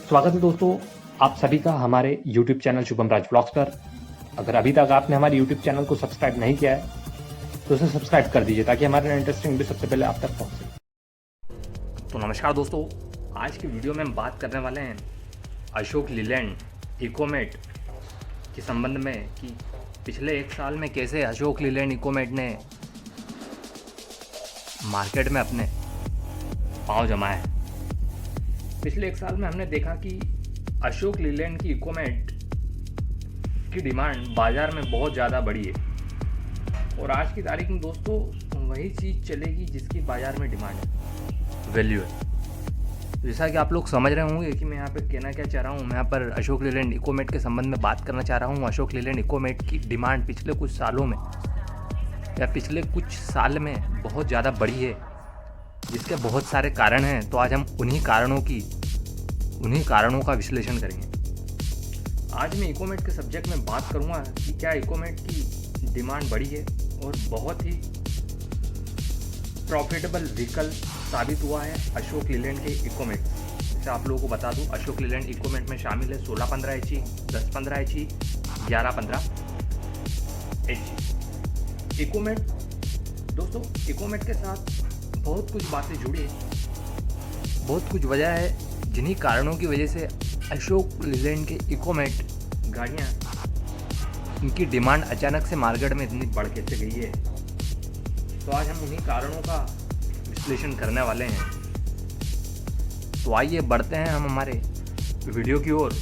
स्वागत है दोस्तों आप सभी का हमारे YouTube चैनल शुभम राज ब्लॉग्स पर। अगर अभी तक आपने हमारे YouTube चैनल को सब्सक्राइब नहीं किया है तो उसे सब्सक्राइब कर दीजिए ताकि हमारे इंटरेस्टिंग वीडियो सबसे पहले आप तक पहुंचे। तो नमस्कार दोस्तों, आज की वीडियो में हम बात करने वाले हैं अशोक लीलैंड इकोमेट के संबंध में कि पिछले एक साल में कैसे अशोक लीलैंड इकोमेट ने मार्केट में अपने पांव जमाए। पिछले एक साल में हमने देखा कि अशोक लीलैंड की इकोमेट की डिमांड बाज़ार में बहुत ज़्यादा बढ़ी है और आज की तारीख में दोस्तों वही चीज़ चलेगी जिसकी बाज़ार में डिमांड है, वैल्यू है। जैसा कि आप लोग समझ रहे होंगे कि मैं यहाँ पे कहना क्या चाह रहा हूँ। मैं यहाँ पर अशोक लीलैंड इकोमेट के संबंध में बात करना चाह रहा हूँ। अशोक लीलैंड इकोमेट की डिमांड पिछले कुछ सालों में या पिछले कुछ साल में बहुत ज़्यादा बढ़ी है, जिसके बहुत सारे कारण हैं। तो आज हम उन्हीं कारणों का विश्लेषण करेंगे। आज मैं इकोमेट के सब्जेक्ट में बात करूंगा कि क्या इकोमेट की डिमांड बढ़ी है और बहुत ही प्रॉफिटेबल व्हीकल साबित हुआ है अशोक लीलैंड के इकोमेट। जैसे आप लोगों को बता दूं, अशोक लीलैंड इकोमेट में शामिल है 1615 एचई, 1015 एचई, 1115 एचई। इकोमेट दोस्तों, इकोमेट के साथ बहुत कुछ बातें जुड़ी है, बहुत कुछ वजह है जिन्हीं कारणों की वजह से अशोक लीलैंड के इकोमेट गाड़ियाँ इनकी डिमांड अचानक से मार्केट में इतनी बढ़ के गई है। तो आज हम उन्हीं कारणों का विश्लेषण करने वाले हैं। तो आइए बढ़ते हैं हम हमारे वीडियो की ओर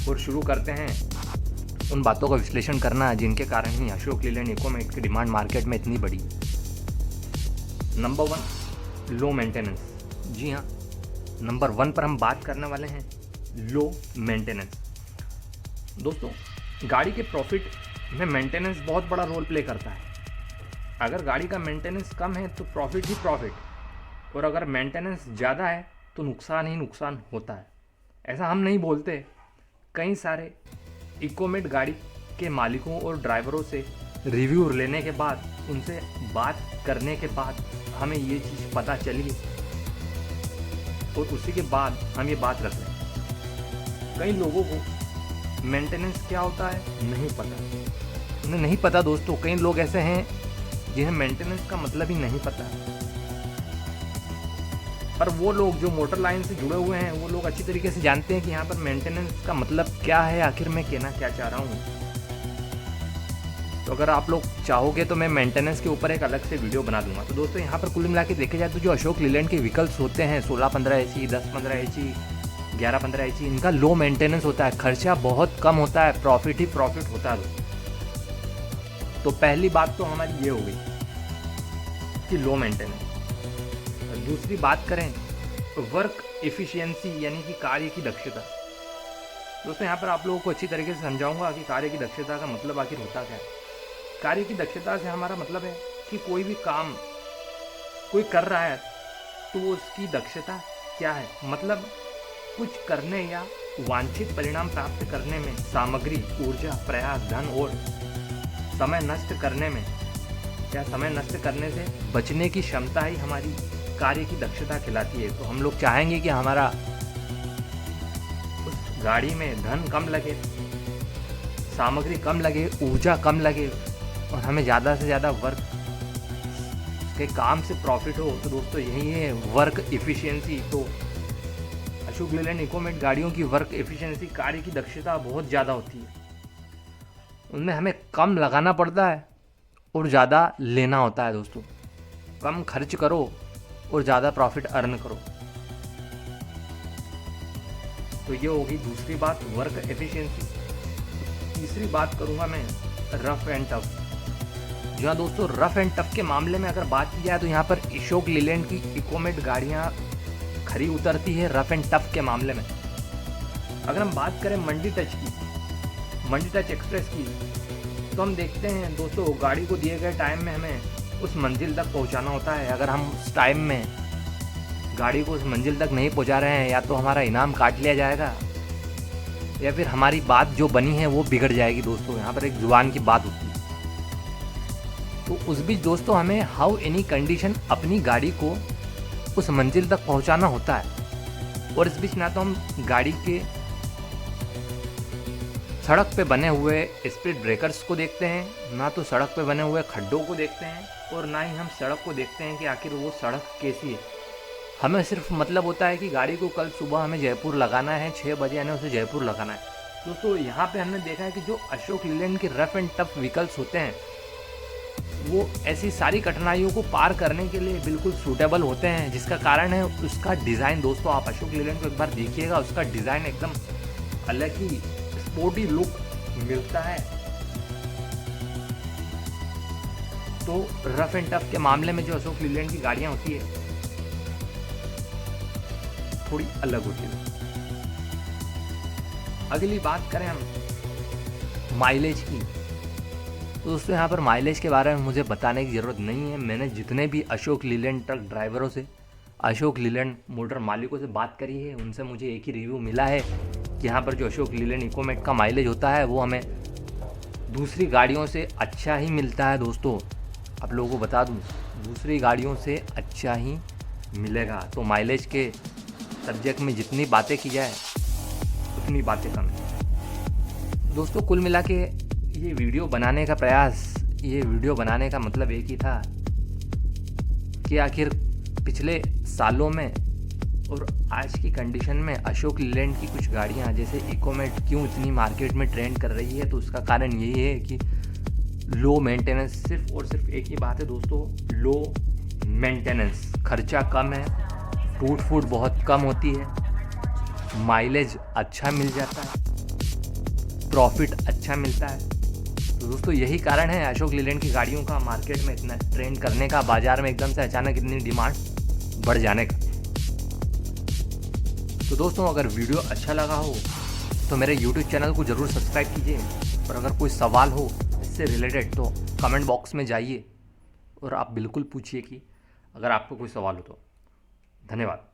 और शुरू करते हैं उन बातों का विश्लेषण करना जिनके कारण ही अशोक लीलैंड इकोमेट की डिमांड मार्केट में इतनी बढ़ी। Number 1, low maintenance. जी हाँ, नंबर 1 पर हम बात करने वाले हैं लो मेंटेनेंस। दोस्तों, गाड़ी के प्रॉफिट में मेंटेनेंस बहुत बड़ा रोल प्ले करता है। अगर गाड़ी का मेंटेनेंस कम है तो प्रॉफिट ही प्रॉफिट, और अगर मेंटेनेंस ज़्यादा है तो नुकसान ही नुकसान होता है। ऐसा हम नहीं बोलते, कई सारे इकोमेट गाड़ी के मालिकों और ड्राइवरों से रिव्यू लेने के बाद, उनसे बात करने के बाद हमें ये चीज़ पता चली और उसी के बाद हम ये बात रख रहे हैं। कई लोगों को मेंटेनेंस क्या होता है नहीं पता, उन्हें नहीं पता दोस्तों। कई लोग ऐसे हैं जिन्हें मेंटेनेंस का मतलब ही नहीं पता, पर वो लोग जो मोटर लाइन से जुड़े हुए हैं वो लोग अच्छी तरीके से जानते हैं कि यहाँ पर मेंटेनेंस का मतलब क्या है, आखिर मैं कहना क्या चाह रहा हूँ। तो अगर आप लोग चाहोगे तो मैं मेंटेनेंस के ऊपर एक अलग से वीडियो बना दूंगा। तो दोस्तों, यहाँ पर कुल मिला के देखे जाए तो जो अशोक लीलैंड के व्हीकल्स होते हैं 1615 एचई, 1015 एचई, 1115 एचई, इनका लो मेंटेनेंस होता है, खर्चा बहुत कम होता है, प्रॉफिट ही प्रॉफिट होता है। तो पहली बात तो हमारी ये हो गई कि लो मेंटेनेंस। दूसरी बात करें वर्क एफिशिएंसी यानी कि कार्य की दक्षता। दोस्तों, यहाँ पर आप लोगों को अच्छी तरीके से समझाऊंगा कि कार्य की दक्षता का मतलब आखिर होता क्या है। कार्य की दक्षता से हमारा मतलब है कि कोई भी काम कोई कर रहा है तो उसकी दक्षता क्या है। मतलब कुछ करने या वांछित परिणाम प्राप्त करने में सामग्री, ऊर्जा, प्रयास, धन और समय नष्ट करने में या समय नष्ट करने से बचने की क्षमता ही हमारी कार्य की दक्षता कहलाती है। तो हम लोग चाहेंगे कि हमारा उस गाड़ी में धन कम लगे, सामग्री कम लगे, ऊर्जा कम लगे और हमें ज़्यादा से ज़्यादा वर्क के काम से प्रॉफिट हो। तो दोस्तों, यही है वर्क एफिशिएंसी। तो अशोक लीलैंड इकोमेट गाड़ियों की वर्क एफिशिएंसी, कार्य की दक्षता बहुत ज़्यादा होती है। उनमें हमें कम लगाना पड़ता है और ज़्यादा लेना होता है। दोस्तों, कम खर्च करो और ज़्यादा प्रॉफिट अर्न करो। तो ये होगी दूसरी बात, वर्क एफिशिएंसी। तीसरी बात करूँगा मैं रफ एंड टफ। जी हाँ दोस्तों, रफ एंड टफ के मामले में अगर बात की जाए तो यहाँ पर अशोक लीलैंड की इकोमेट गाड़ियाँ खरी उतरती है रफ एंड टफ के मामले में। अगर हम बात करें मंडी टच की, मंडी टच एक्सप्रेस की, तो हम देखते हैं दोस्तों, गाड़ी को दिए गए टाइम में हमें उस मंजिल तक पहुँचाना होता है। अगर हम उस टाइम में गाड़ी को उस मंजिल तक नहीं पहुँचा रहे हैं, या तो हमारा इनाम काट लिया जाएगा या फिर हमारी बात जो बनी है वो बिगड़ जाएगी। दोस्तों, यहाँ पर एक जुबान की बात होती है। तो उस बीच दोस्तों हमें हाउ एनी कंडीशन अपनी गाड़ी को उस मंजिल तक पहुंचाना होता है। और इस बीच ना तो हम गाड़ी के सड़क पे बने हुए स्पीड ब्रेकर्स को देखते हैं, ना तो सड़क पे बने हुए खड्डों को देखते हैं, और ना ही हम सड़क को देखते हैं कि आखिर वो सड़क कैसी है। हमें सिर्फ मतलब होता है कि गाड़ी को कल सुबह हमें जयपुर लगाना है, 6 बजे यानी उसे जयपुर लगाना है। दोस्तों यहाँ पे हमने देखा है कि जो अशोक लीलैंड के रफ एंड टफ व्हीकल्स होते हैं वो ऐसी सारी कठिनाइयों को पार करने के लिए बिल्कुल सूटेबल होते हैं, जिसका कारण है उसका डिज़ाइन। दोस्तों आप अशोक लीलैंड को एक बार देखिएगा, उसका डिज़ाइन एकदम अलग ही स्पोर्टी लुक मिलता है। तो रफ एंड टफ के मामले में जो अशोक लीलैंड की गाड़ियाँ होती है थोड़ी अलग होती है। अगली बात करें हम माइलेज की, तो दोस्तों यहाँ पर माइलेज के बारे में मुझे बताने की ज़रूरत नहीं है। मैंने जितने भी अशोक लीलैंड ट्रक ड्राइवरों से, अशोक लीलैंड मोटर मालिकों से बात करी है, उनसे मुझे एक ही रिव्यू मिला है कि यहाँ पर जो अशोक लीलैंड इकोमेट का माइलेज होता है वो हमें दूसरी गाड़ियों से अच्छा ही मिलता है। दोस्तों आप लोगों को बता दूँ, दूसरी गाड़ियों से अच्छा ही मिलेगा। तो माइलेज के सब्जेक्ट में जितनी बातें की जाए उतनी बातें कम है। दोस्तों कुल मिला के ये वीडियो बनाने का प्रयास, ये वीडियो बनाने का मतलब एक ही था कि आखिर पिछले सालों में और आज की कंडीशन में अशोक लीलैंड की कुछ गाड़ियां जैसे इकोमेट क्यों इतनी मार्केट में ट्रेंड कर रही है। तो उसका कारण यही है कि लो मेंटेनेंस, सिर्फ और सिर्फ एक ही बात है दोस्तों, लो मेंटेनेंस, खर्चा कम है, टूट फूट बहुत कम होती है, माइलेज अच्छा मिल जाता है, प्रॉफिट अच्छा मिलता है। तो दोस्तों यही कारण है अशोक लीलैंड की गाड़ियों का मार्केट में इतना ट्रेंड करने का, बाजार में एकदम से अचानक इतनी डिमांड बढ़ जाने का। तो दोस्तों अगर वीडियो अच्छा लगा हो तो मेरे YouTube चैनल को ज़रूर सब्सक्राइब कीजिए, और अगर कोई सवाल हो इससे रिलेटेड तो कमेंट बॉक्स में जाइए और आप बिल्कुल पूछिए कि अगर आपको कोई सवाल हो तो। धन्यवाद।